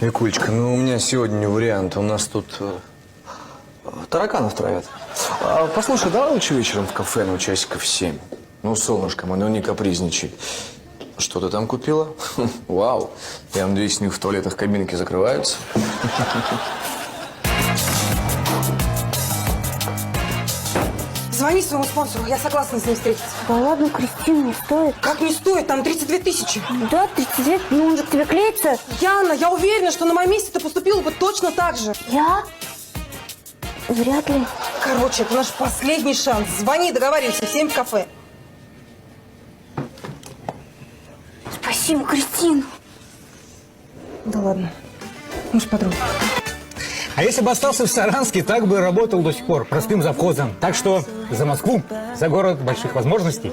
Викулечка, ну у меня сегодня вариант. У нас тут тараканов травят. Послушай, давай лучше вечером в кафе, ну, часиков 7. Ну, солнышко мое, ну не капризничай. Что ты там купила? Вау. Я надеюсь, у них в туалетах кабинки закрываются. Звони своему спонсору, я согласна с ним встретиться. Да ладно, Кристина, не стоит. Как не стоит? Там 32 тысячи. Да, 32, ну он же к тебе клеится. Яна, я уверена, что на моем месте ты поступила бы точно так же. Я? Вряд ли. Короче, это наш последний шанс. Звони, договаривайся, в 7 в кафе. Спасибо, Кристина. Да ладно. Мы ж подруги. А если бы остался в Саранске, так бы работал до сих пор, простым завхозом. Так что за Москву, за город больших возможностей.